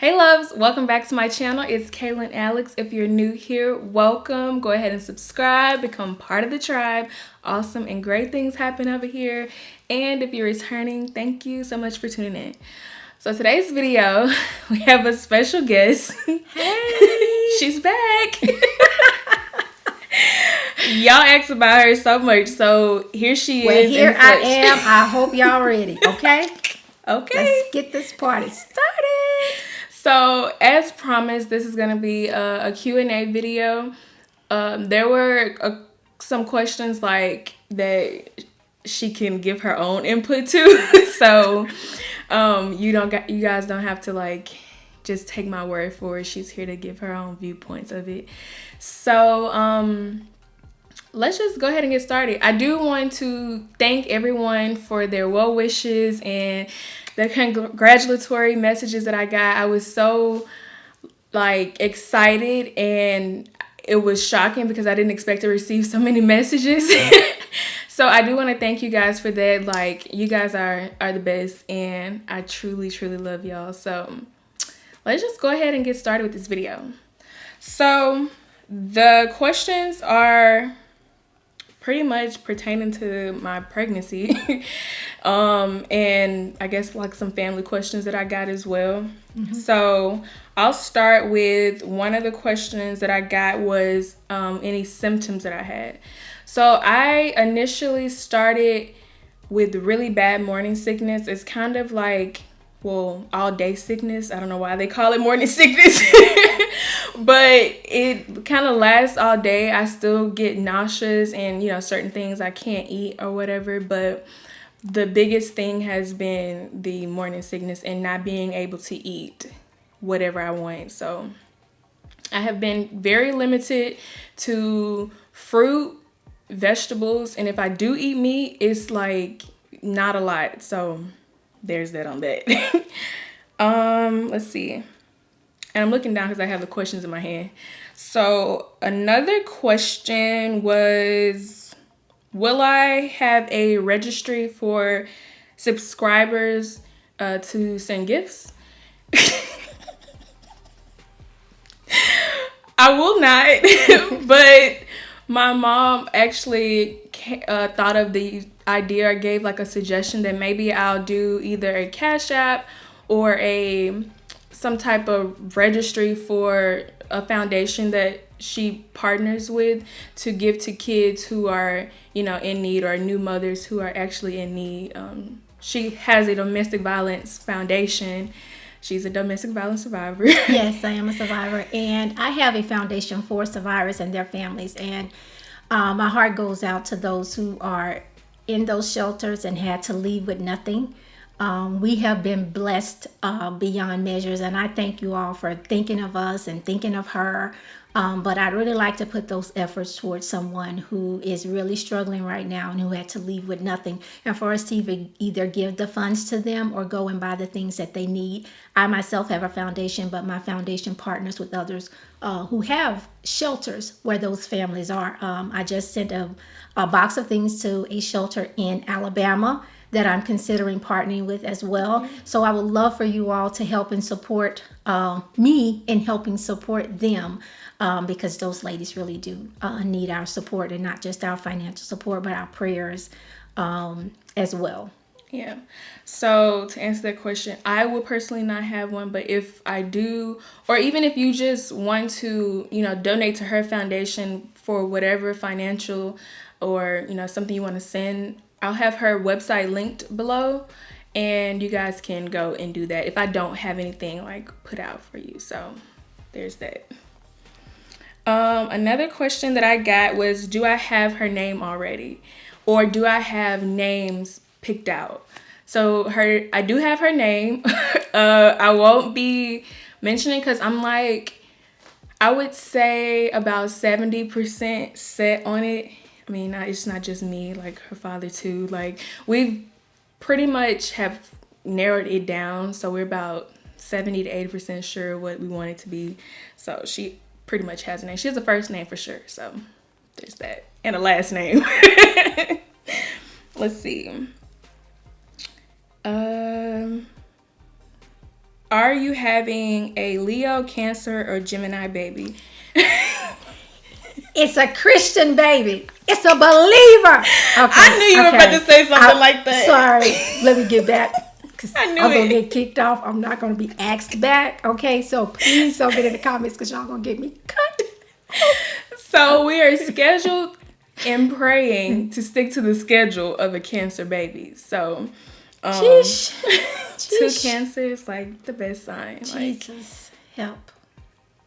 Hey loves, welcome back to my channel. It's Kaylan Alex. If you're new here, welcome. Go ahead and subscribe, become part of the tribe. Awesome and great things happen over here. And if you're returning, thank you so much for tuning in. So today's video, we have a special guest. Hey! She's back. Y'all asked about her so much, so here she is. Well, here I am. I hope y'all ready, okay? Okay. Let's get this party started. So, as promised, this is going to be a Q&A video. There were some questions like that she can give her own input to. So, you guys don't have to like just take my word for it. She's here to give her own viewpoints of it. So, let's just go ahead and get started. I do want to thank everyone for their well wishes and the congratulatory messages that I got. I was so excited, and it was shocking because I didn't expect to receive so many messages. So I do want to thank you guys for that. Like, you guys are the best, and I truly love y'all. So let's just go ahead and get started with this video. So the questions are pretty much pertaining to my pregnancy. And I guess like some family questions that I got as well. So I'll start with one of the questions that I got was any symptoms that I had. So I initially started with really bad morning sickness. It's kind of like, well, all day sickness. I don't know why they call it morning sickness. But it kind of lasts all day. I still get nauseous and, certain things I can't eat or whatever. But the biggest thing has been the morning sickness and not being able to eat whatever I want. So I have been very limited to fruit, vegetables. And if I do eat meat, it's like not a lot. So there's that on that. Let's see. And I'm looking down because I have the questions in my hand. So another question was, will I have a registry for subscribers to send gifts? I will not, but my mom actually thought of the idea or gave like a suggestion that maybe I'll do either a Cash App or some type of registry for a foundation that she partners with to give to kids who are, in need, or new mothers who are actually in need. She has a domestic violence foundation. She's a domestic violence survivor. Yes, I am a survivor, and I have a foundation for survivors and their families. And my heart goes out to those who are in those shelters and had to leave with nothing. We have been blessed beyond measures, and I thank you all for thinking of us and thinking of her. But I'd really like to put those efforts towards someone who is really struggling right now and who had to leave with nothing, and for us to either give the funds to them or go and buy the things that they need. I myself have a foundation, but my foundation partners with others who have shelters where those families are. I just sent a box of things to a shelter in Alabama that I'm considering partnering with as well. So I would love for you all to help and support me in helping support them, because those ladies really do need our support, and not just our financial support, but our prayers as well. Yeah. So to answer that question, I would personally not have one, but if I do, or even if you just want to, donate to her foundation for whatever financial or, something you want to send, I'll have her website linked below, and you guys can go and do that if I don't have anything like put out for you. So there's that. Another question that I got was, do I have her name already, or do I have names picked out? So I do have her name. I won't be mentioning because I'm like, I would say about 70% set on it. I mean, it's not just me, like her father too. Like, we've pretty much have narrowed it down. So we're about 70 to 80% sure what we want it to be. So she pretty much has a name. She has a first name for sure. So there's that. And a last name. Let's see. Are you having a Leo, Cancer, or Gemini baby? It's a Christian baby. It's a believer. Okay, I knew you were about to say something like that. Sorry. Let me get back. I knew I'm going to it. get kicked off. I'm not going to be asked back. Okay, so please don't get in the comments because y'all going to get me cut. So we are scheduled and praying to stick to the schedule of a Cancer baby. So, Sheesh. two Cancers, like the best sign. Jesus, help.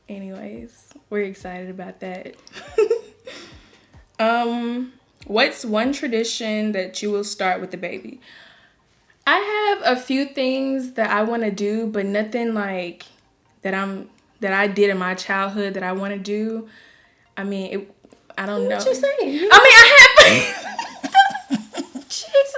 Anyways, we're excited about that. What's one tradition that you will start with the baby? I have a few things that I want to do, but nothing like that I did in my childhood that I want to do. I mean, I don't know. What you saying? I Jesus.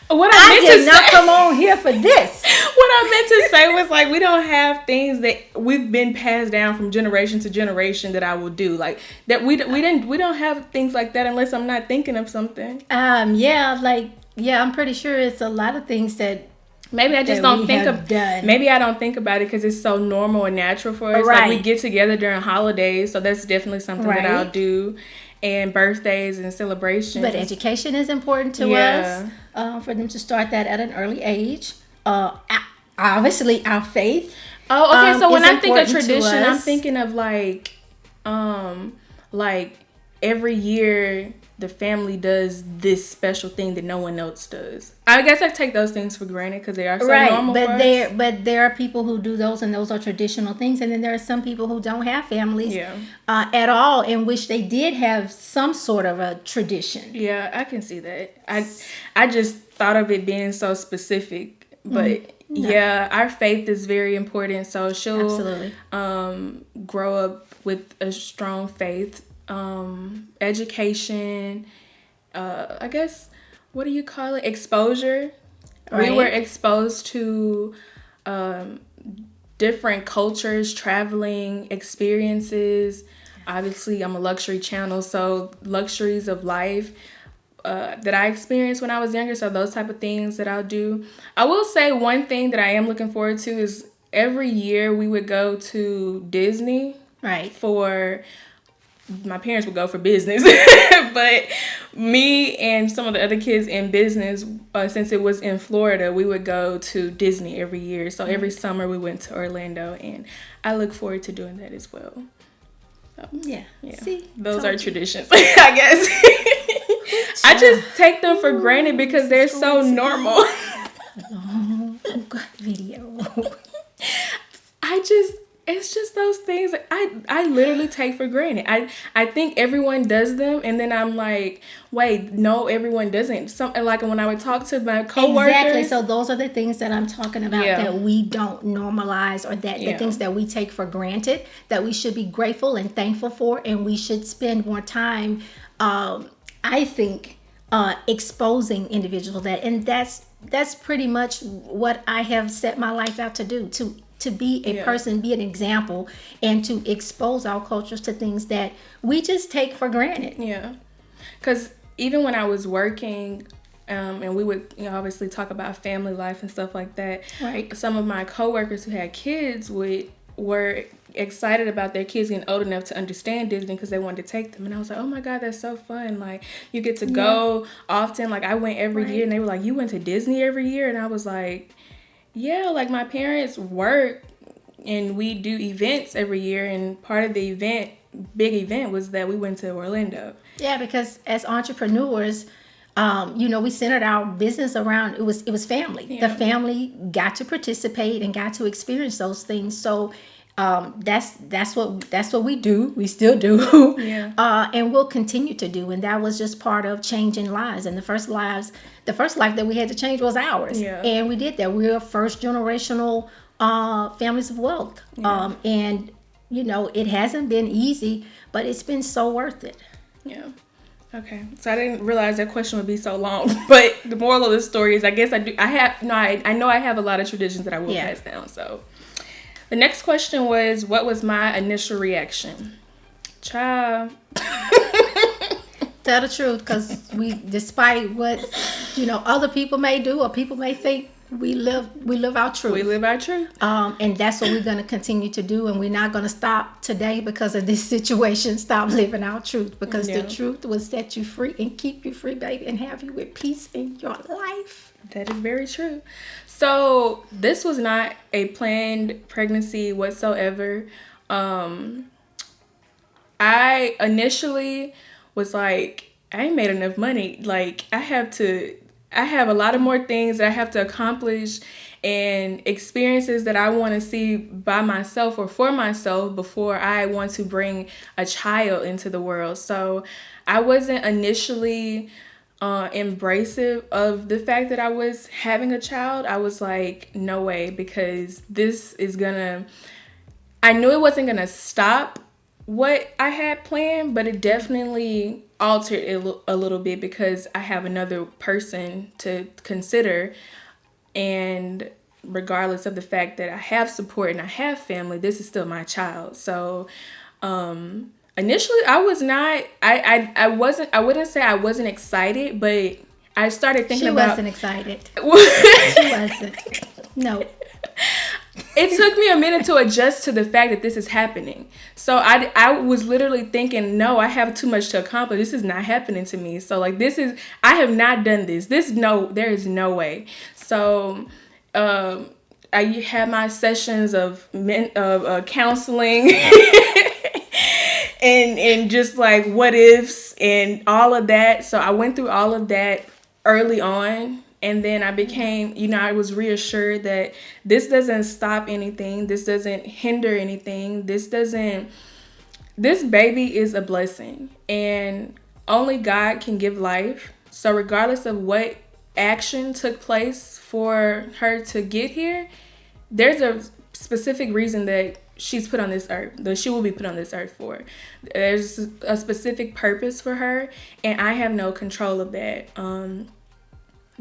what I meant did to not say, come on here for this. what I meant to say was like we don't have things that we've been passed down from generation to generation that I will do. Like that we don't have things like that unless I'm not thinking of something. I'm pretty sure it's a lot of things that Maybe I just that don't we think have of. done. Maybe I don't think about it because it's so normal and natural for us. Like we Right. get together during holidays, so that's definitely something that I'll Right. do, and birthdays and celebrations. But education is important to Yeah. us, for them to start that at an early age. Obviously, our faith. Oh, okay. So when is I think of important to tradition, I'm us. thinking of like every year the family does this special thing that no one else does. I guess I take those things for granted because they are so normal for us. But there are people who do those, and those are traditional things. And then there are some people who don't have families Yeah. at all, and wish they did have some sort of a tradition. Yeah, I can see that. I just thought of it being so specific, but No. yeah, our faith is very important. So she'll Absolutely. grow up with a strong faith. Education, I guess, what do you call it? Exposure. Right. We were exposed to different cultures, traveling experiences. Obviously, I'm a luxury channel, so luxuries of life that I experienced when I was younger. So those type of things that I'll do. I will say one thing that I am looking forward to is every year we would go to Disney. Right. My parents would go for business, but me and some of the other kids in business, since it was in Florida, we would go to Disney every year. So every summer we went to Orlando, and I look forward to doing that as well. So, Yeah. See, those are traditions, I guess. I just take them for granted because they're so normal. Oh, God, video. It's just those things that I literally take for granted. I think everyone does them, and then I'm like, wait, no, everyone doesn't. Something like when I would talk to my coworkers. Exactly. So those are the things that I'm talking about Yeah. that we don't normalize, or that the Yeah. things that we take for granted that we should be grateful and thankful for, and we should spend more time, I think, exposing individuals that, and that's pretty much what I have set my life out to do, to be a person, be an example, and to expose our cultures to things that we just take for granted. Yeah, because even when I was working, and we would obviously talk about family life and stuff like that. Right. Some of my coworkers who had kids were excited about their kids getting old enough to understand Disney because they wanted to take them, and I was like, oh my God, that's so fun. Like you get to go often. Like I went every year, and they were like, you went to Disney every year, and I was like, yeah, like my parents work and we do events every year, and part of the big event was that we went to Orlando. Yeah, because as entrepreneurs, we centered our business around it was family. Yeah. The family got to participate and got to experience those things. So that's what we do. We still do. Yeah. And we'll continue to do. And that was just part of changing lives. And the first life that we had to change was ours. Yeah. And we did that. We're first generational families of wealth. Yeah. And it hasn't been easy, but it's been so worth it. Yeah. Okay. So I didn't realize that question would be so long, but the moral of the story is I guess I know I have a lot of traditions that I will pass down. So the next question was, what was my initial reaction? Child. Tell the truth, because despite what other people may do or people may think We live our truth. We live our truth. And that's what we're going to continue to do. And we're not going to stop today because of this situation. Stop living our truth, because the truth will set you free and keep you free, baby, and have you with peace in your life. That is very true. So this was not a planned pregnancy whatsoever. I initially was like, I ain't made enough money. Like, I have a lot of more things that I have to accomplish and experiences that I want to see by myself or for myself before I want to bring a child into the world. So I wasn't initially embracive of the fact that I was having a child. I was like, no way, because I knew it wasn't gonna stop what I had planned, but it definitely altered it a little bit because I have another person to consider. And regardless of the fact that I have support and I have family, this is still my child. So initially I was not, I wouldn't say I wasn't excited, but I started thinking She about. wasn't excited. She wasn't. No. It took me a minute to adjust to the fact that this is happening. So I was literally thinking, no, I have too much to accomplish. This is not happening to me. So like, I have not done this. There is no way. So I had my sessions of counseling and just like what ifs and all of that. So I went through all of that early on. And then I became, I was reassured that this doesn't stop anything. This doesn't hinder anything. This baby is a blessing. And only God can give life. So regardless of what action took place for her to get here, there's a specific reason that she's put on this earth, that she will be put on this earth for. There's a specific purpose for her. And I have no control of that.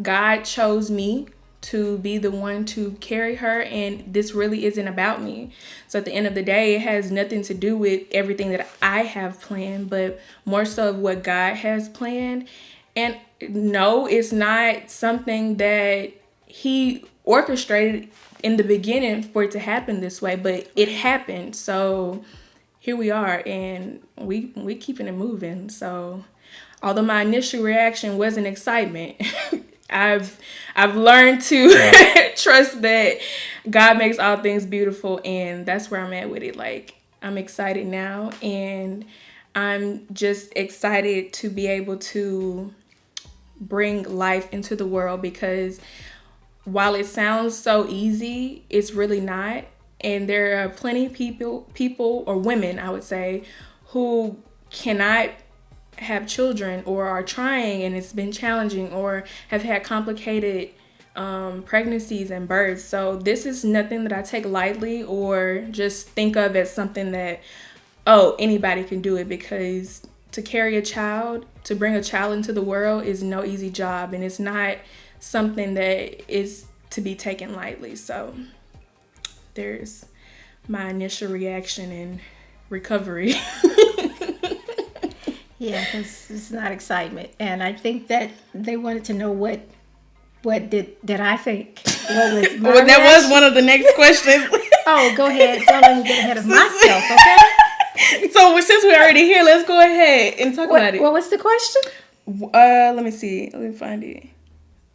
God chose me to be the one to carry her, and this really isn't about me. So at the end of the day, it has nothing to do with everything that I have planned, but more so of what God has planned. And no, it's not something that He orchestrated in the beginning for it to happen this way, but it happened. So here we are, and we keeping it moving. So although my initial reaction wasn't excitement, I've learned to trust that God makes all things beautiful, and that's where I'm at with it. Like, I'm excited now, and I'm just excited to be able to bring life into the world, because while it sounds so easy, it's really not. And there are plenty of people or women, I would say, who cannot have children or are trying and it's been challenging, or have had complicated pregnancies and births. So this is nothing that I take lightly or just think of as something that, oh, anybody can do it, because to carry a child, to bring a child into the world is no easy job, and it's not something that is to be taken lightly. So there's my initial reaction and recovery. Yeah, because it's not excitement. And I think that they wanted to know what did I think? What was my well, that was one of the next questions. Oh, go ahead. Don't let me get ahead of myself, okay? So since we're already here, let's go ahead and talk about it. What was the question? Let me see. Let me find it.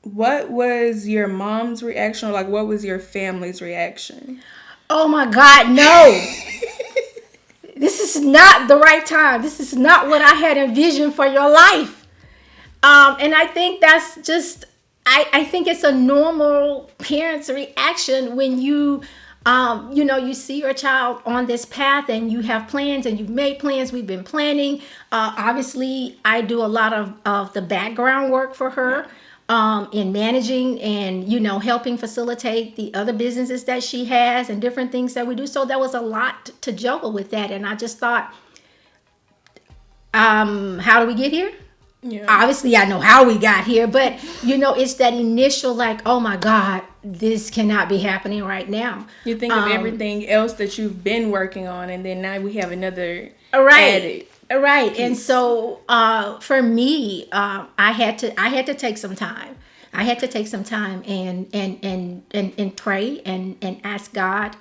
What was your mom's reaction, or like what was your family's reaction? Oh my God, no. This is not the right time. This is not what I had envisioned for your life. And I think that's just, I think it's a normal parent's reaction when you see your child on this path and you have plans and you've made plans. We've been planning. Obviously, I do a lot of the background work for her. In managing and, helping facilitate the other businesses that she has and different things that we do. So there was a lot to juggle with that. And I just thought, how do we get here? Yeah. Obviously, I know how we got here, but, it's that initial like, oh my God, this cannot be happening right now. You think of everything else that you've been working on, and then now we have another added. Right. Piece. And so for me, I had to take some time. I had to take some time and pray and ask God,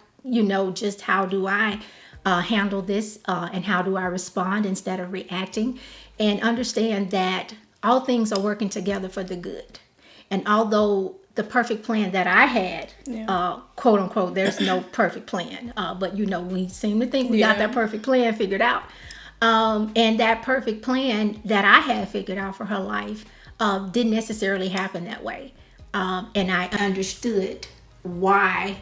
just how do I handle this, and how do I respond instead of reacting, and understand that all things are working together for the good. And although the perfect plan that I had, quote unquote, there's no perfect plan, but we seem to think we got that perfect plan figured out. And that perfect plan that I had figured out for her life didn't necessarily happen that way. And I understood why,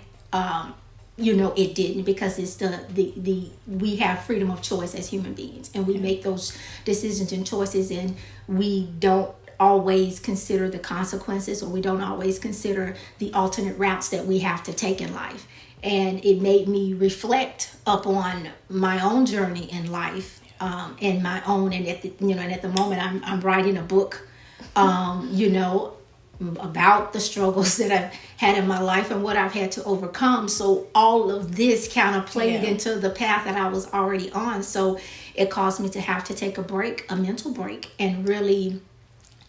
it didn't, because it's the we have freedom of choice as human beings, and we make those decisions and choices, and we don't always consider the consequences, or we don't always consider the alternate routes that we have to take in life. And it made me reflect upon my own journey in life, and my own, and at the moment I'm writing a book, about the struggles that I've had in my life and what I've had to overcome. So all of this kind of played into the path that I was already on. So it caused me to have to take a mental break, and really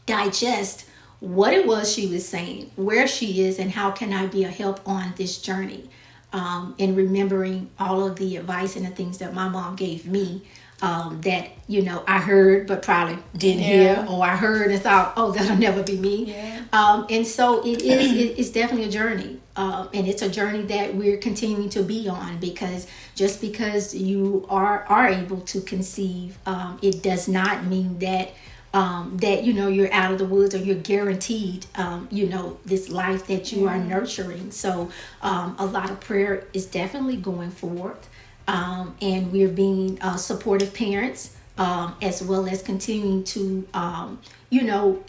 digest what it was she was saying, where she is, and how can I be a help on this journey. And remembering all of the advice and the things that my mom gave me, that I heard but probably didn't hear, or I heard and thought, oh, that'll never be me. And so it's definitely a journey, and it's a journey that we're continuing to be on, because just because you are able to conceive, it does not mean that you're out of the woods, or you're guaranteed this life that you are nurturing. So a lot of prayer is definitely going forth. And we're being supportive parents, as well as continuing to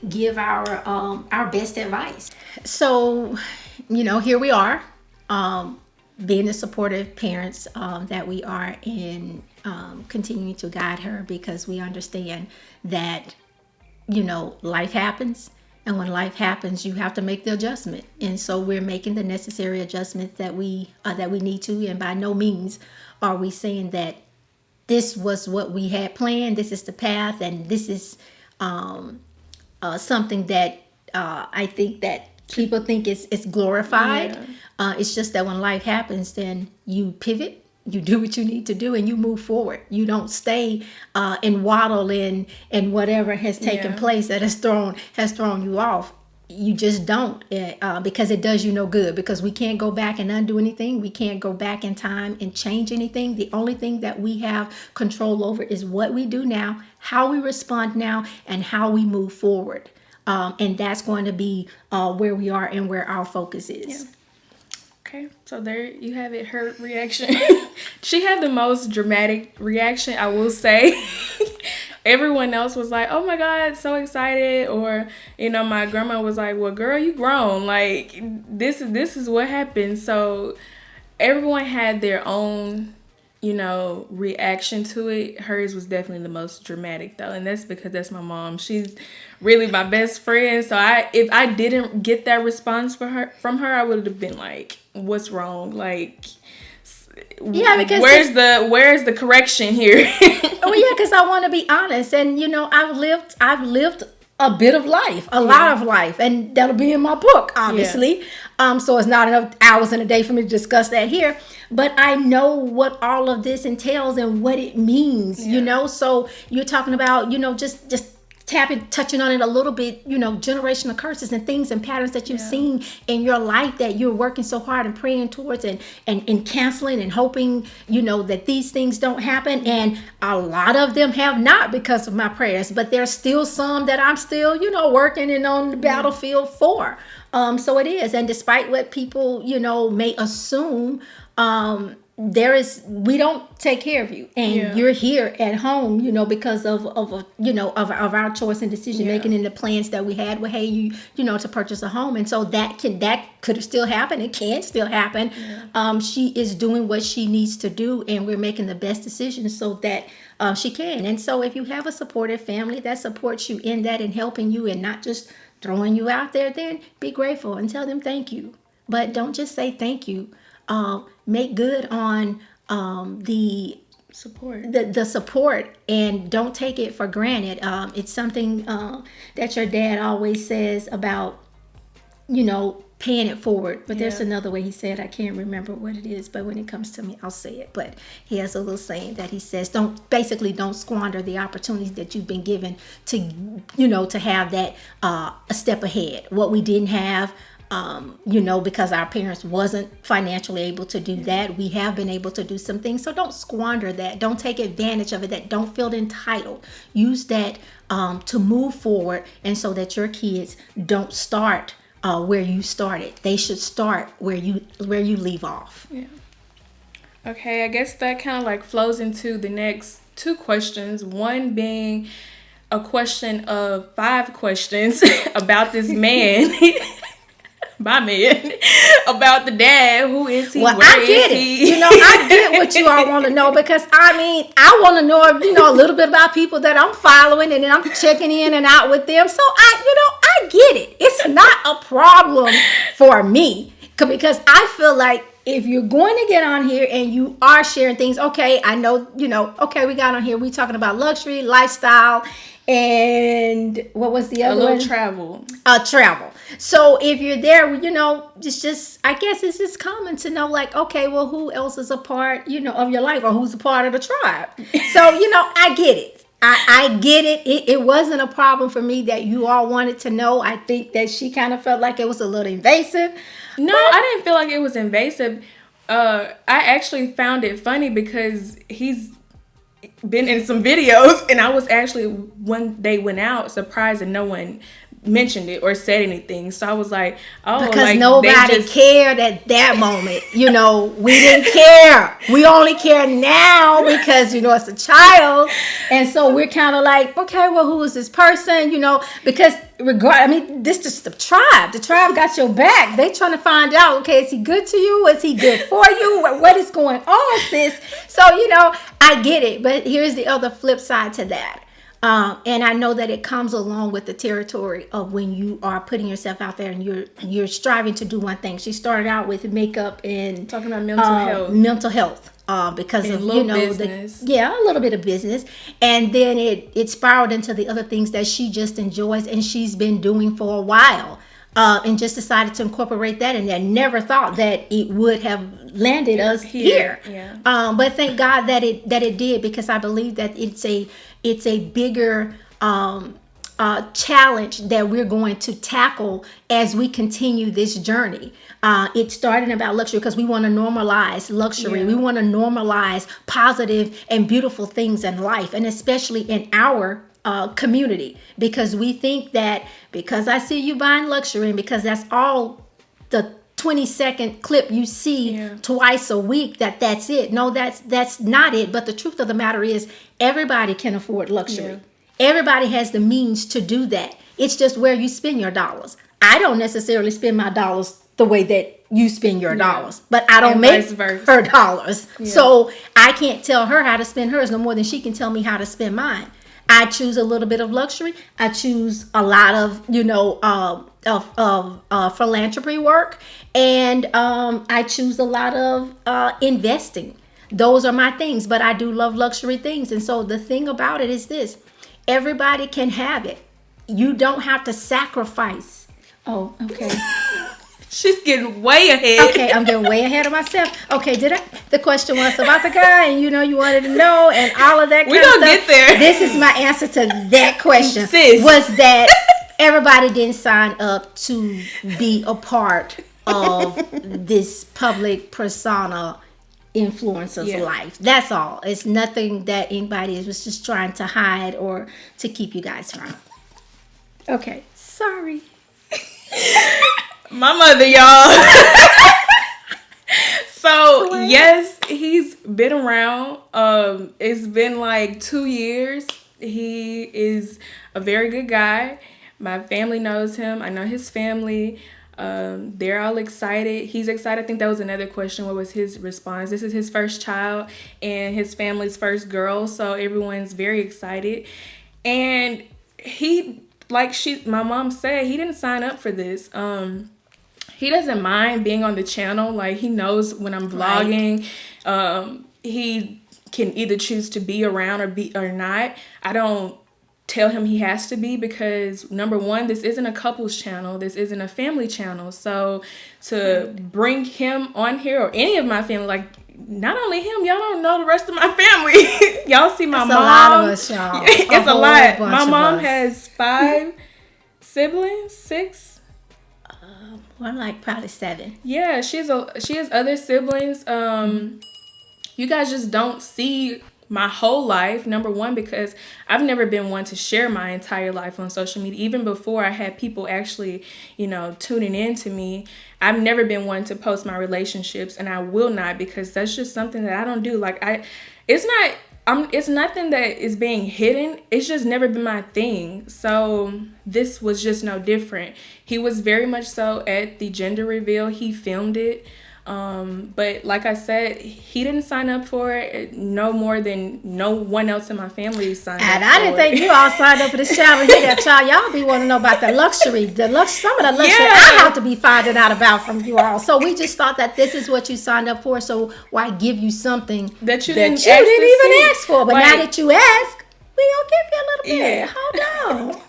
give our best advice. So here we are, being the supportive parents that we are, in continuing to guide her, because we understand that life happens, and when life happens, you have to make the adjustment. And so we're making the necessary adjustments that we need to. And by no means are we saying that this was what we had planned, this is the path, and this is something that I think that people think it's glorified. It's just that when life happens, then you pivot, you do what you need to do, and you move forward. You don't stay and waddle in whatever has taken place that has thrown you off. You just don't, because it does you no good, because we can't go back and undo anything. We can't go back in time and change anything. The only thing that we have control over is what we do now, how we respond now, and how we move forward. And that's going to be where we are and where our focus is. Okay, so there you have it, her reaction. She had the most dramatic reaction, I will say. Everyone else was like, oh my God, so excited. Or, my grandma was like, well, girl, you grown. Like, this is what happened. So everyone had their own, reaction to it. Hers was definitely the most dramatic, though. And that's because that's my mom. She's really my best friend. So if I didn't get that response from her, I would have been like, what's wrong? Like, because where's the correction here? Because I want to be honest, and I've lived a bit of life, a lot of life, and that'll be in my book, obviously. So it's not enough hours in a day for me to discuss that here, but I know what all of this entails and what it means. So you're talking about just touching on it a little bit, generational curses and things and patterns that you've seen in your life that you're working so hard and praying towards, and canceling and hoping, that these things don't happen. And a lot of them have not, because of my prayers, but there's still some that I'm still, working and on the battlefield for. So it is. And despite what people, may assume, we don't take care of you, and you're here at home, because of our choice and decision making and the plans that we had with to purchase a home. And so that could have still happened. It can still happen. She is doing what she needs to do, and we're making the best decisions so that she can. And so if you have a supportive family that supports you in that and helping you and not just throwing you out there, then be grateful and tell them thank you. But don't just say thank you. Make good on the support, the support, and don't take it for granted. It's something that your dad always says about paying it forward. But there's another way he said, I can't remember what it is, but when it comes to me, I'll say it. But he has a little saying that he says, don't squander the opportunities that you've been given to have that a step ahead. What we didn't have, because our parents wasn't financially able to do that. We have been able to do some things. So don't squander that. Don't take advantage of it. Don't feel entitled. Use that to move forward, and so that your kids don't start where you started. They should start where you leave off. Yeah. Okay, I guess that kind of like flows into the next two questions. One being a question of 5 questions about this man. My man, about the dad. Who is he? Well, Where I get it. he? I get what you all want to know, because I want to know, a little bit about people that I'm following, and then I'm checking in and out with them. So I get it. It's not a problem for me, because I feel like if you're going to get on here and you are sharing things, okay, I know, okay, we got on here, we talking about luxury, lifestyle, and what was the other one? Travel. Travel. So if you're there, it's just, I guess it's just common to know, like, okay, well, who else is a part, of your life, or who's a part of the tribe? So, I get it. I get it. It wasn't a problem for me that you all wanted to know. I think that she kind of felt like it was a little invasive. No, I didn't feel like it was invasive. I actually found it funny because he's been in some videos, and I was actually, when they went out, surprised that no one mentioned it or said anything. So I was like, oh, because like, nobody cared at that moment. We didn't care. We only care now because it's a child, and so we're kind of like, okay, well, who is this person? Because this is the tribe. The tribe got your back. They trying to find out, okay, is he good to you? Is he good for you? What is going on, sis? So I get it, but here's the other flip side to that. And I know that it comes along with the territory of when you are putting yourself out there and you're striving to do one thing. She started out with makeup and talking about mental health. Because and of business. a little bit of business, and then it spiraled into the other things that she just enjoys and she's been doing for a while. And just decided to incorporate that, and I never thought that it would have landed us here. Yeah. But thank God that it did, because I believe that it's a bigger challenge that we're going to tackle as we continue this journey. It started about luxury because we want to normalize luxury. Yeah. We want to normalize positive and beautiful things in life, and especially in our community, because we think that because I see you buying luxury, and because that's all the 20-second clip you see twice a week, that's it. No, that's not it. But the truth of the matter is, everybody can afford luxury. Yeah. Everybody has the means to do that. It's just where you spend your dollars. I don't necessarily spend my dollars the way that you spend your dollars, but I don't make her dollars. Yeah. So I can't tell her how to spend hers no more than she can tell me how to spend mine. I choose a little bit of luxury. I choose a lot of, philanthropy work, and I choose a lot of investing. Those are my things, but I do love luxury things. And so the thing about it is this: everybody can have it. You don't have to sacrifice. Oh, okay. She's getting way ahead. Okay, I'm getting way ahead of myself. Okay, the question was about the guy, and you wanted to know, and all of that kind of stuff. We're going to get there. This is my answer to that question. Sis. Was that everybody didn't sign up to be a part of this public persona influencer's life. That's all. It's nothing that anybody was just trying to hide or to keep you guys from. Okay, sorry. My mother, y'all. So yes, he's been around. It's been like 2 years. He is a very good guy. My family knows him. I know his family. They're all excited. He's excited. I think that was another question. What was his response? This is his first child and his family's first girl. So everyone's very excited. And he, my mom said, he didn't sign up for this. He doesn't mind being on the channel. Like, he knows when I'm vlogging. Right. He can either choose to be around or not. I don't tell him he has to be, because number one, this isn't a couples channel, this isn't a family channel. So to bring him on here, or any of my family, like, not only him, y'all don't know the rest of my family. Y'all see my mom. A lot of us, y'all. It's a lot. My mom has 5 siblings, 6. I'm like probably 7. Yeah, she has other siblings. You guys just don't see my whole life, number one, because I've never been one to share my entire life on social media. Even before I had people actually, tuning in to me, I've never been one to post my relationships, and I will not, because that's just something that I don't do. Like, it's nothing that is being hidden. It's just never been my thing. So this was just no different. He was very much so at the gender reveal. He filmed it. But like I said, he didn't sign up for it no more than no one else in my family signed up for it. And I didn't think you all signed up for the challenge either, child. Y'all be wanting to know about the luxury. Some of the luxury I have to be finding out about from you all. So we just thought that this is what you signed up for, so why give you something that you didn't even ask for. But now that you ask, we gonna give you a little bit. Yeah. Hold on.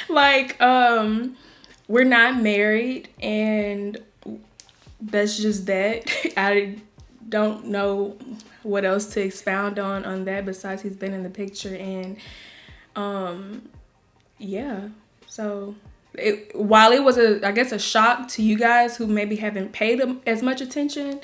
Like, we're not married, and that's just that. I don't know what else to expound on that besides he's been in the picture. And yeah, so while it was a shock to you guys who maybe haven't paid as much attention,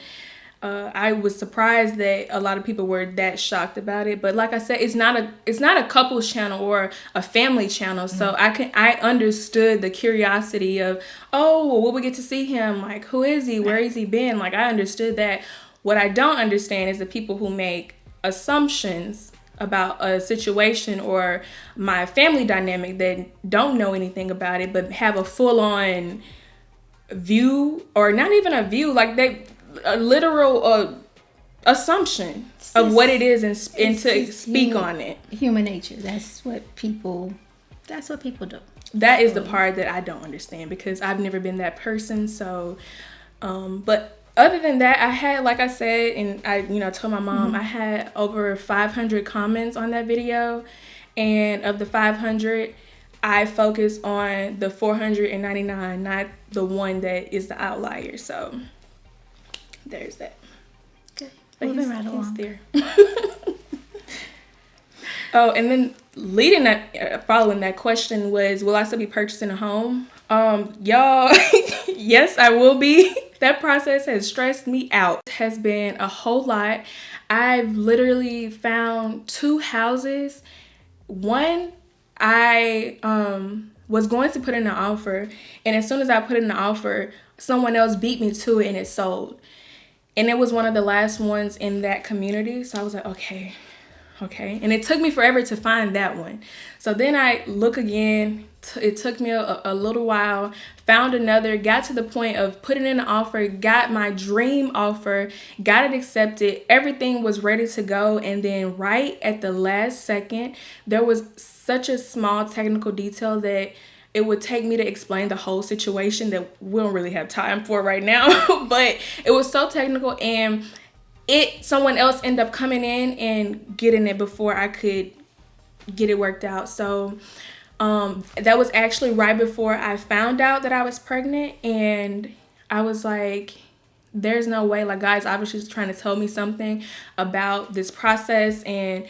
I was surprised that a lot of people were that shocked about it. But like I said, it's not a couples channel or a family channel. So I understood the curiosity of, oh, well, will we get to see him? Like, who is he? Where has he been? Like, I understood that. What I don't understand is the people who make assumptions about a situation or my family dynamic that don't know anything about it, but have a full-on view, or not even a view, like a literal assumption of what it is, and to speak on it. Human nature. That's what people do. That is the part that I don't understand, because I've never been that person. So, but other than that, I had, like I said, and I, told my mom, I had over 500 comments on that video, and of the 500, I focus on the 499, not the one that is the outlier. So there's that. Okay. But Moving right along. he's there. Oh, and then following that question was, will I still be purchasing a home? Y'all, yes, I will be. That process has stressed me out. It has been a whole lot. I've literally found 2 houses. One, I was going to put in an offer, and as soon as I put in the offer, someone else beat me to it, and it sold. And it was one of the last ones in that community. So I was like, okay. And it took me forever to find that one. So then I look again. It took me a little while. Found another. Got to the point of putting in an offer. Got my dream offer. Got it accepted. Everything was ready to go. And then right at the last second, there was such a small technical detail that it would take me to explain the whole situation that we don't really have time for right now. But it was so technical, and someone else ended up coming in and getting it before I could get it worked out. So that was actually right before I found out that I was pregnant, and I was like, there's no way. Like, God's obviously just trying to tell me something about this process and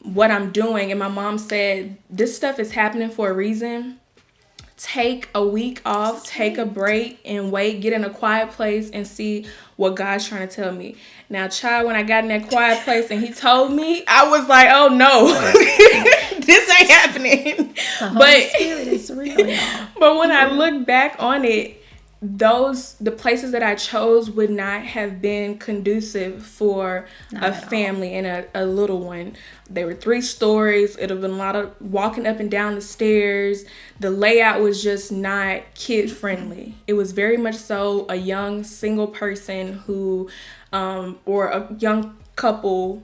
what I'm doing. And my mom said, this stuff is happening for a reason. Take a week off, take a break, and wait, get in a quiet place and see what God's trying to tell me. Now, child, when I got in that quiet place and he told me, I was like, oh no, this ain't happening. The Holy Spirit is real, y'all. But when I look back on it, the places that I chose would not have been conducive for a family and a little one. There were 3 stories. It would have been a lot of walking up and down the stairs. The layout was just not kid friendly. It was very much so a young single person who, or a young couple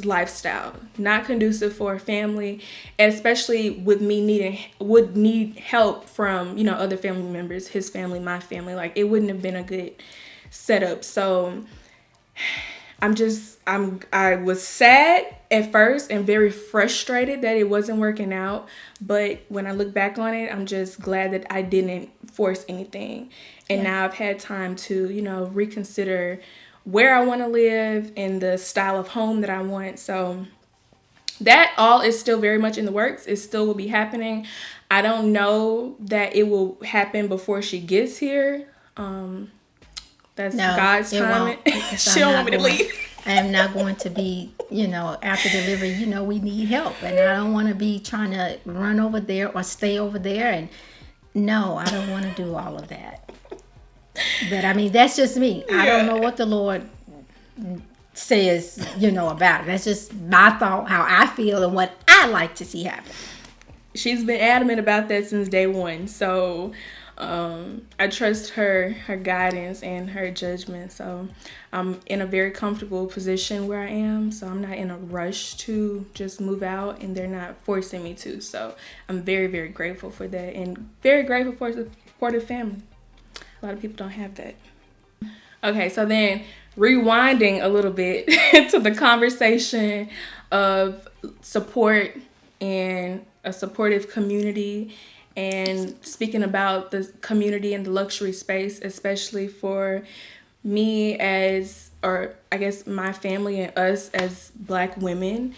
lifestyle, not conducive for a family, especially with me would need help from other family members, his family, my family. Like, it wouldn't have been a good setup. So I was sad at first and very frustrated that it wasn't working out. But when I look back on it, I'm just glad that I didn't force anything. And now I've had time to, reconsider where I want to live and the style of home that I want. So that all is still very much in the works. It still will be happening. I don't know that it will happen before she gets here. That's No, God's it timing. won't, because She I'm don't not want me to going. leave. I am not going to be, after delivery, we need help. And I don't want to be trying to run over there or stay over there. And no, I don't want to do all of that. But I mean, that's just me. I don't know what the Lord says, about it. That's just my thought, how I feel, and what I like to see happen. She's been adamant about that since day one. So I trust her guidance and her judgment. So I'm in a very comfortable position where I am. So I'm not in a rush to just move out, and they're not forcing me to. So I'm very, very grateful for that, and very grateful for the supportive family. A lot of people don't have that. Okay, so then rewinding a little bit to the conversation of support and a supportive community, and speaking about the community in the luxury space, especially for me or I guess my family and us as Black women.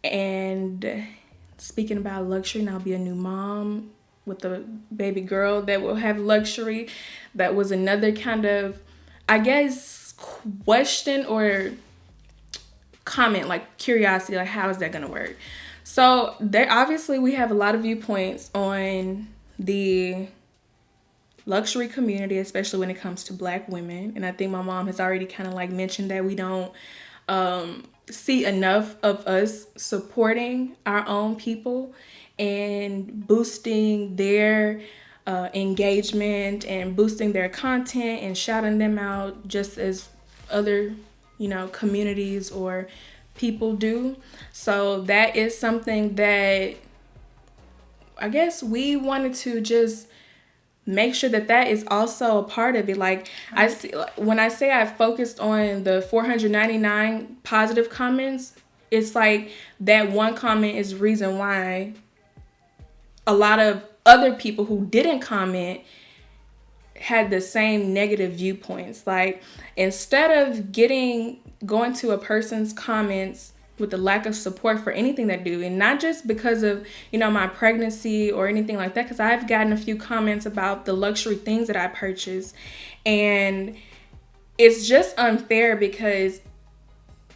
And speaking about luxury, and I'll be a new mom with a baby girl that will have luxury. That was another kind of, I guess, question or comment, like curiosity, like how is that going to work? So there, obviously, we have a lot of viewpoints on the luxury community, especially when it comes to Black women. And I think my mom has already kind of like mentioned that we don't see enough of us supporting our own people and boosting their engagement and boosting their content and shouting them out just as other, communities or people do. So that is something that I guess we wanted to just make sure that is also a part of it. Like I see, when I say I focused on the 499 positive comments, it's like that one comment is the reason why a lot of other people who didn't comment had the same negative viewpoints. Like instead of going to a person's comments with the lack of support for anything they do, and not just because of my pregnancy or anything like that, because I've gotten a few comments about the luxury things that I purchase, and it's just unfair because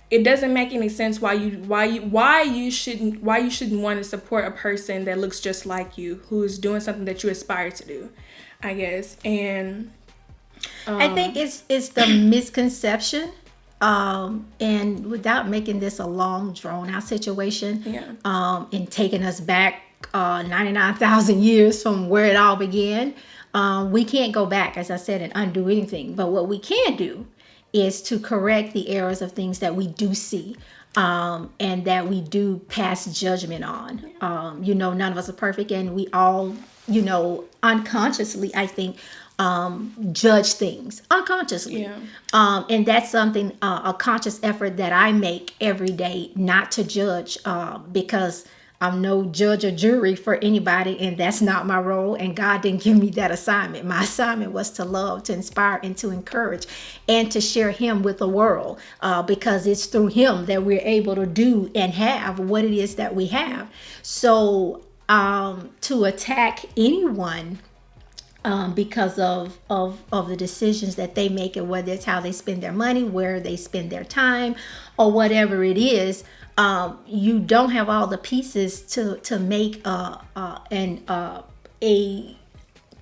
it doesn't make any sense why you shouldn't want to support a person that looks just like you, who is doing something that you aspire to do, I guess. And I think it's the misconception, and without making this a long drawn out situation, and taking us back 99,000 years from where it all began, we can't go back, as I said, and undo anything. But what we can do is to correct the errors of things that we do see, and that we do pass judgment on. None of us are perfect, and we all, unconsciously, I think, judge things unconsciously. And that's something, a conscious effort that I make every day, not to judge, because I'm no judge or jury for anybody, and that's not my role, and God didn't give me that assignment. My assignment was to love, to inspire, and to encourage, and to share Him with the world, because it's through Him that we're able to do and have what it is that we have. So to attack anyone because of the decisions that they make, and whether it's how they spend their money, where they spend their time, or whatever it is, you don't have all the pieces to make a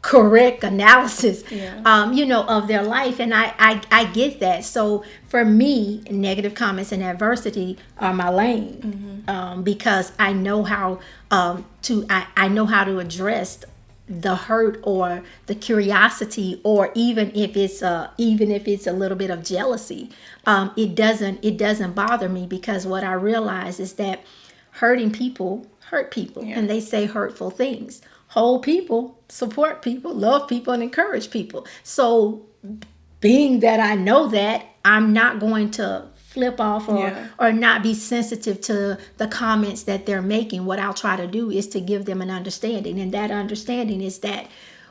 correct analysis, of their life. And I get that. So for me, negative comments and adversity are my lane, because I know how I know how to address the hurt or the curiosity, or even if it's a little bit of jealousy. It doesn't bother me, because what I realize is that hurting people hurt people, and they say hurtful things. Whole people support people, love people, and encourage people. So being that I know that, I'm not going to flip off or not be sensitive to the comments that they're making. What I'll try to do is to give them an understanding, and that understanding is that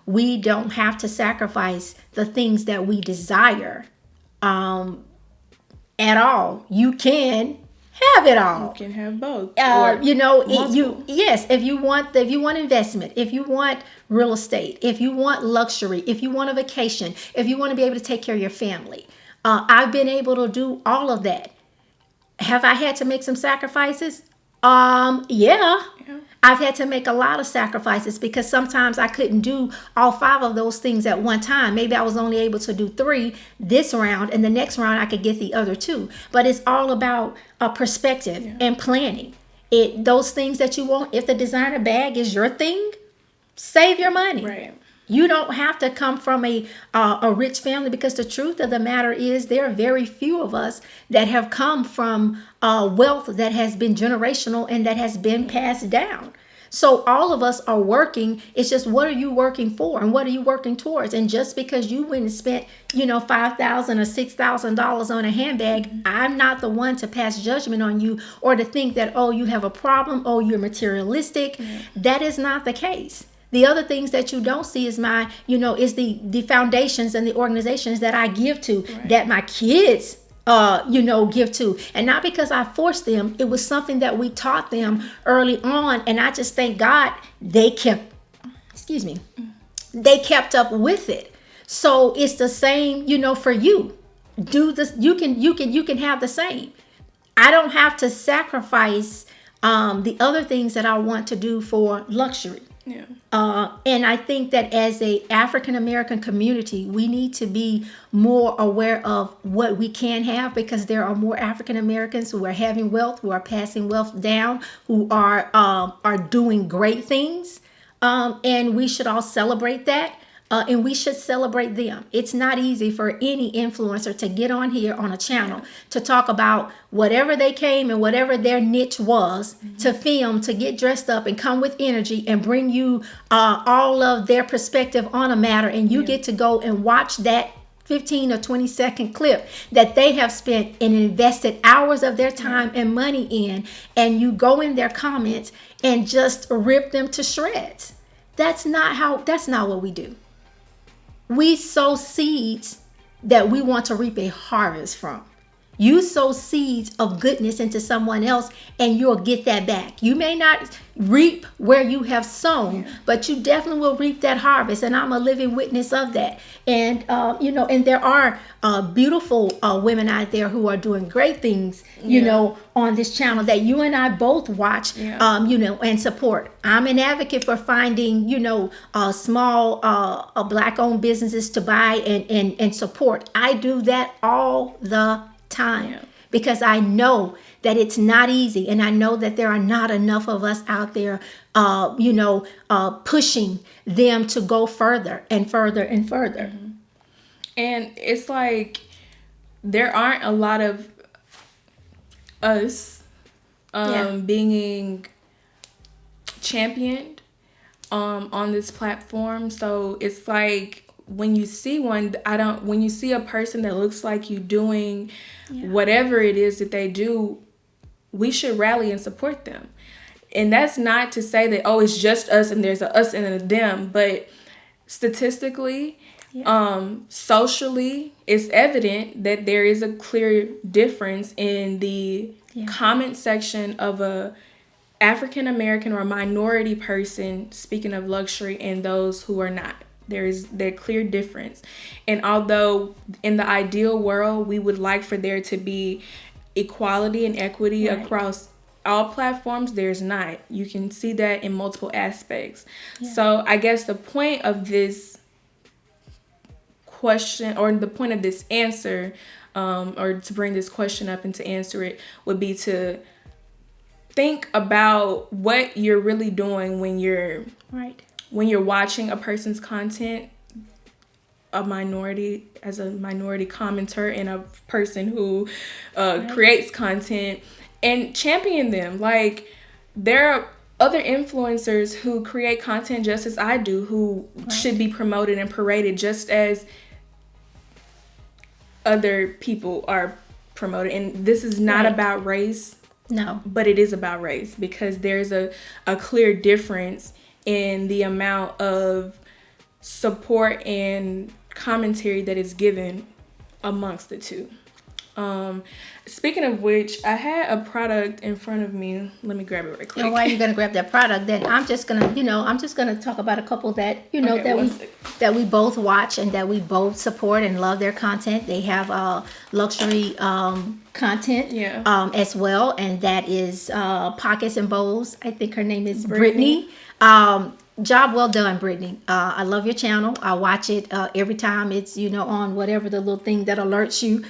we don't have to sacrifice the things that we desire at all. You can have it all. You can have both. If you want investment, if you want real estate, if you want luxury, if you want a vacation, if you want to be able to take care of your family, I've been able to do all of that. Have I had to make some sacrifices? Yeah. I've had to make a lot of sacrifices because sometimes I couldn't do all 5 of those things at one time. Maybe I was only able to do 3 this round, and the next round I could get the other 2. But it's all about a perspective and planning. Those things that you want, if the designer bag is your thing, save your money. Right. You don't have to come from a rich family, because the truth of the matter is there are very few of us that have come from wealth that has been generational and that has been passed down. So all of us are working. It's just, what are you working for and what are you working towards? And just because you went and spent, $5,000 or $6,000 on a handbag, I'm not the one to pass judgment on you or to think that, oh, you have a problem, oh, you're materialistic. That is not the case. The other things that you don't see is is the foundations and the organizations that I give to, that my kids, give to. And not because I forced them. It was something that we taught them early on. And I just thank God they kept up with it. So it's the same, for you. Do this. You can have the same. I don't have to sacrifice the other things that I want to do for luxury. Yeah. And I think that as a African American community, we need to be more aware of what we can have, because there are more African Americans who are having wealth, who are passing wealth down, who are doing great things, and we should all celebrate that. And we should celebrate them. It's not easy for any influencer to get on here on a channel to talk about whatever they came and whatever their niche was, to film, to get dressed up and come with energy and bring you all of their perspective on a matter. And you get to go and watch that 15 or 20 second clip that they have spent and invested hours of their time and money in. And you go in their comments and just rip them to shreds. That's not what we do. We sow seeds that we want to reap a harvest from. You sow seeds of goodness into someone else and you'll get that back. You may not reap where you have sown, but you definitely will reap that harvest. And I'm a living witness of that. And, and there are beautiful women out there who are doing great things, on this channel that you and I both watch, and support. I'm an advocate for finding, small Black-owned businesses to buy and support. I do that all the time because I know that it's not easy, and I know that there are not enough of us out there pushing them to go further and further and further. And it's like there aren't a lot of us being championed on this platform. So it's like, when you see when you see a person that looks like you doing whatever it is that they do, we should rally and support them. And that's not to say that, oh, it's just us and there's a us and a them, but statistically, socially, it's evident that there is a clear difference in the comment section of a African American or minority person speaking of luxury and those who are not. There's that clear difference. And although in the ideal world, we would like for there to be equality and equity across all platforms, there's not. You can see that in multiple aspects. So I guess the point of this question, or the point of this answer, or to bring this question up and to answer it, would be to think about what you're really doing when you're watching a person's content, as a minority commenter and a person who creates content, and champion them. Like, there are other influencers who create content just as I do, who should be promoted and paraded just as other people are promoted. And this is not about race. No. But it is about race, because there's a clear difference in the amount of support and commentary that is given amongst the two. Speaking of which, I had a product in front of me. Let me grab it right quick. And while you're gonna grab that product, then I'm just gonna talk about a couple that that we both watch and that we both support and love their content. They have luxury content as well, and that is Pockets and Bowls. I think her name is Brittany. Job well done, Brittany. I love your channel. I watch it every time it's on whatever the little thing that alerts you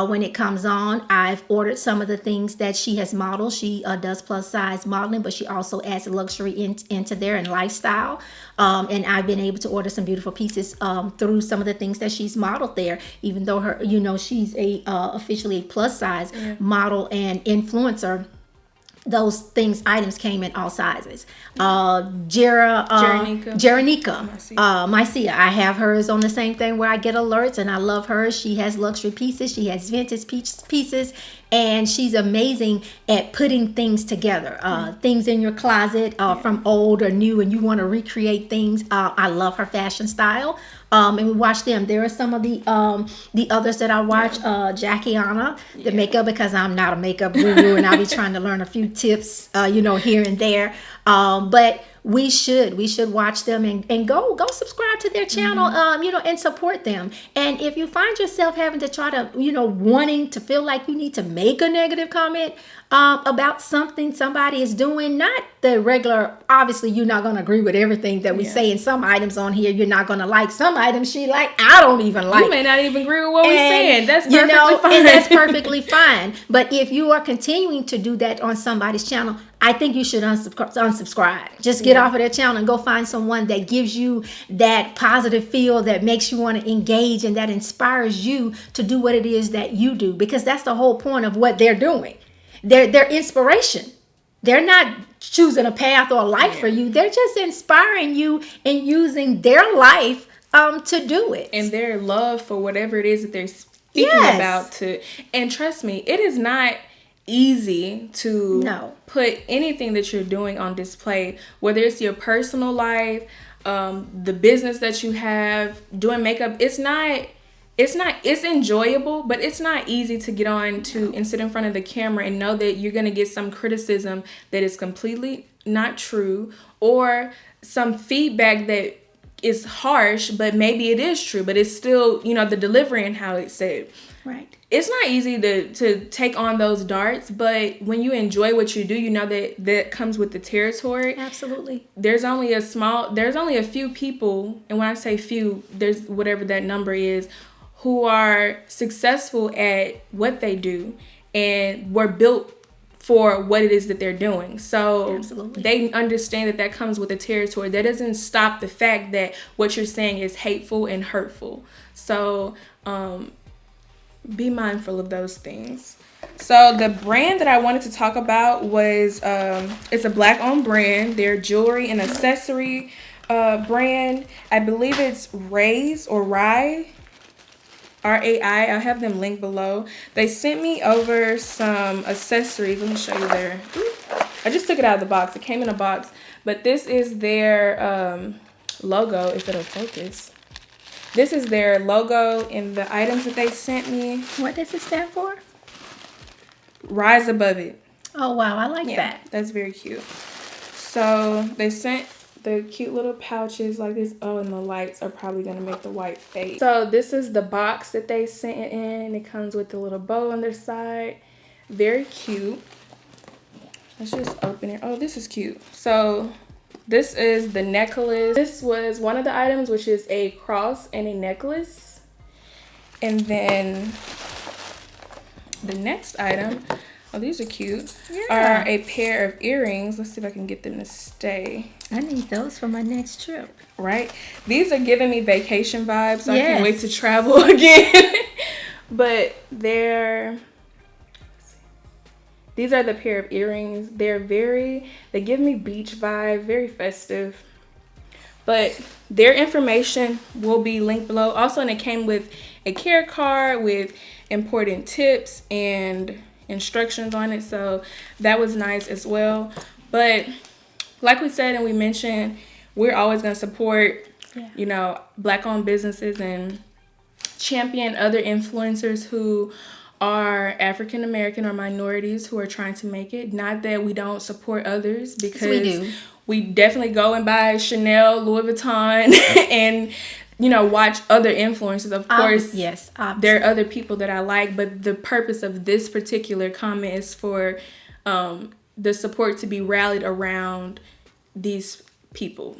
when it comes on. I've ordered some of the things that she has modeled. She does plus size modeling, but she also adds luxury into there and lifestyle. And I've been able to order some beautiful pieces through some of the things that she's modeled there. Even though she's officially a plus size model and influencer. Those items came in all sizes. Jeranica, Mycia. I have hers on the same thing where I get alerts, and I love hers. She has luxury pieces. She has vintage pieces, and she's amazing at putting things together. Things in your closet from old or new, and you want to recreate things. I love her fashion style. And we watch them. There are some of the others that I watch. Jackie Anna, the makeup, because I'm not a makeup guru and I'll be trying to learn a few tips, here and there. But we should watch them and go subscribe to their channel, and support them. And if you find yourself having to try to, wanting to feel like you need to make a negative comment about something somebody is doing, not the regular, obviously you're not going to agree with everything that we say, and some items on here you're not going to like. Some items she like, I don't even like. You may not even agree with what we're saying. That's perfectly fine. And that's perfectly fine. But if you are continuing to do that on somebody's channel, I think you should unsubscribe. Just get off of their channel and go find someone that gives you that positive feel, that makes you want to engage, and that inspires you to do what it is that you do. Because that's the whole point of what they're doing. They're inspiration. They're not choosing a path or a life for you. They're just inspiring you and using their life to do it. And their love for whatever it is that they're speaking about. And trust me, it is not easy to put anything that you're doing on display, whether it's your personal life, the business that you have, doing makeup. It's enjoyable, but it's not easy to get on and sit in front of the camera and know that you're going to get some criticism that is completely not true, or some feedback that is harsh, but maybe it is true, but it's still, the delivery and how it's said. Right. It's not easy to take on those darts, but when you enjoy what you do, you know that comes with the territory. Absolutely. There's only a few people, and when I say few, there's whatever that number is, who are successful at what they do and were built for what it is that they're doing. So they understand that comes with the territory. That doesn't stop the fact that what you're saying is hateful and hurtful. So be mindful of those things. So the brand that I wanted to talk about was, it's a Black-owned brand. They're jewelry and accessory brand. I believe it's Rays or Rai. R-A-I. I'll have them linked below. They sent me over some accessories. Let me show you there. I just took it out of the box. It came in a box. But this is their logo. If it'll focus. This is their logo in the items that they sent me. What does it stand for? Rise Above It. Oh, wow. I like that. That's very cute. So they sent the cute little pouches like this. Oh, and the lights are probably going to make the white fade. So this is the box that they sent in. It comes with the little bow on their side. Very cute. Let's just open it. Oh, this is cute. So this is the necklace. This was one of the items, which is a cross and a necklace. And then the next item, oh, these are cute, are a pair of earrings. Let's see if I can get them to stay. I need those for my next trip. Right? These are giving me vacation vibes, so I can't wait to travel again. But these are the pair of earrings. They give me beach vibe, very festive. But their information will be linked below. Also, and it came with a care card with important tips and instructions on it. So that was nice as well. But like we said and we mentioned, we're always going to support, you know, Black-owned businesses and champion other influencers who are African American or minorities who are trying to make it. Not that we don't support others, because we definitely go and buy Chanel, Louis Vuitton, and, you know, watch other influencers. Of course, yes, there are other people that I like, but the purpose of this particular comment is for the support to be rallied around these people.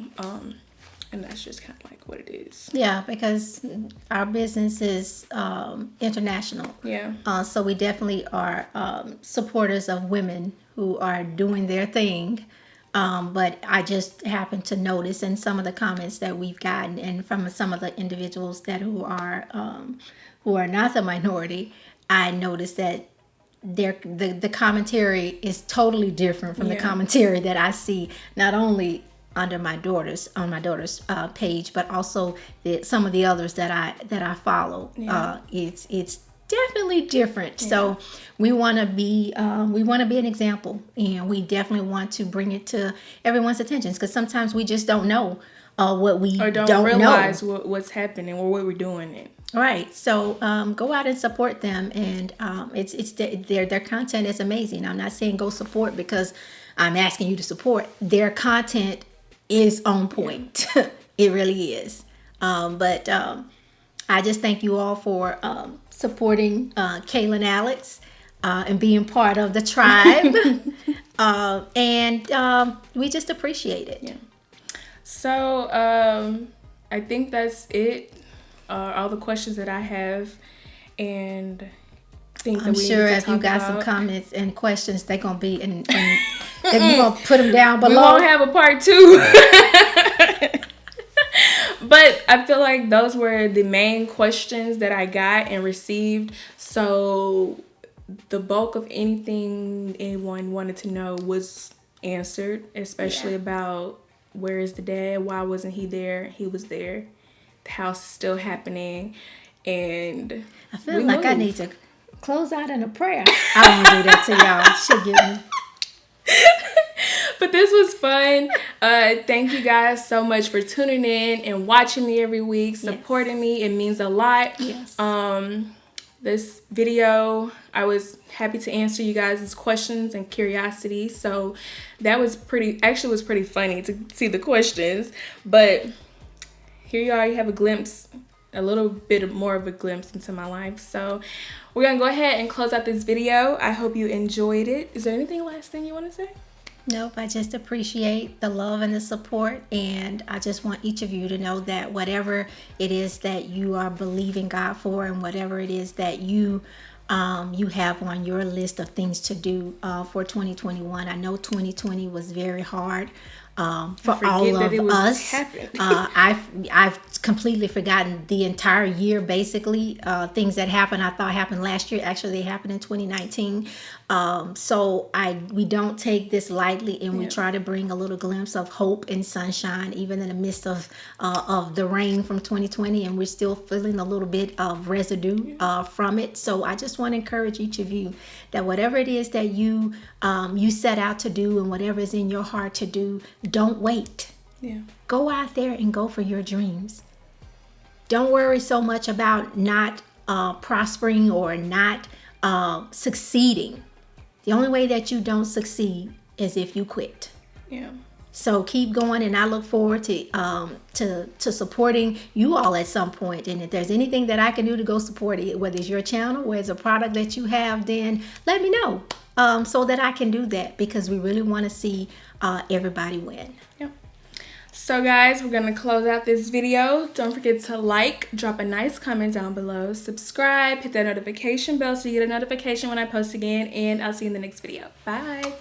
And that's just kind of like what it is. Yeah, because our business is international. Yeah. So we definitely are supporters of women who are doing their thing. But I just happened to notice in some of the comments that we've gotten, and from some of the individuals that who are not the minority, I noticed that the commentary is totally different from the commentary that I see not only under my daughter's page, but also some of the others that I follow. It's definitely different. So we want to be an example, and we definitely want to bring it to everyone's attention, because sometimes we just don't know what we or don't realize what's happening or what we're doing it. Right. So go out and support them, and their content is amazing. I'm not saying go support because I'm asking you to support. Their content is on point. It really is. But I just thank you all for supporting Kaylan Alex and being part of the tribe. And we just appreciate it. Yeah. So I think that's it. All the questions that I have, and things I'm that we sure need to if you talk got about. some comments and questions, they're gonna be and you're gonna put them down below. We won't have a part 2. But I feel like those were the main questions that I got and received. So the bulk of anything anyone wanted to know was answered, especially about where is the dad, why wasn't he there? He was there. The house is still happening, and I feel like I need to close out in a prayer. I don't want to do that to y'all. She'll get me. But this was fun. Thank you guys so much for tuning in and watching me every week, supporting me. It means a lot. Yes. This video, I was happy to answer you guys' questions and curiosity. So that was pretty funny to see the questions. But here you are, you have a little bit more of a glimpse into my life. So we're going to go ahead and close out this video. I hope you enjoyed it. Is there anything last thing you want to say? Nope, I just appreciate the love and the support, and I just want each of you to know that whatever it is that you are believing God for, and whatever it is that you have on your list of things to do for 2021. I know 2020 was very hard for all of us. I've completely forgotten the entire year, basically. Things that happened, I thought happened last year. Actually, they happened in 2019. So we don't take this lightly, and we try to bring a little glimpse of hope and sunshine, even in the midst of the rain from 2020, and we're still feeling a little bit of residue from it. So I just want to encourage each of you that whatever it is that you set out to do, and whatever is in your heart to do, don't wait. Go out there and go for your dreams. Don't worry so much about not prospering or not succeeding. The only way that you don't succeed is if you quit. So keep going, and I look forward to supporting you all at some point. And if there's anything that I can do to go support it, whether it's your channel, whether it's a product that you have, then let me know so that I can do that, because we really want to see everybody win. So guys, we're going to close out this video. Don't forget to like, drop a nice comment down below, subscribe, hit that notification bell so you get a notification when I post again, and I'll see you in the next video. Bye.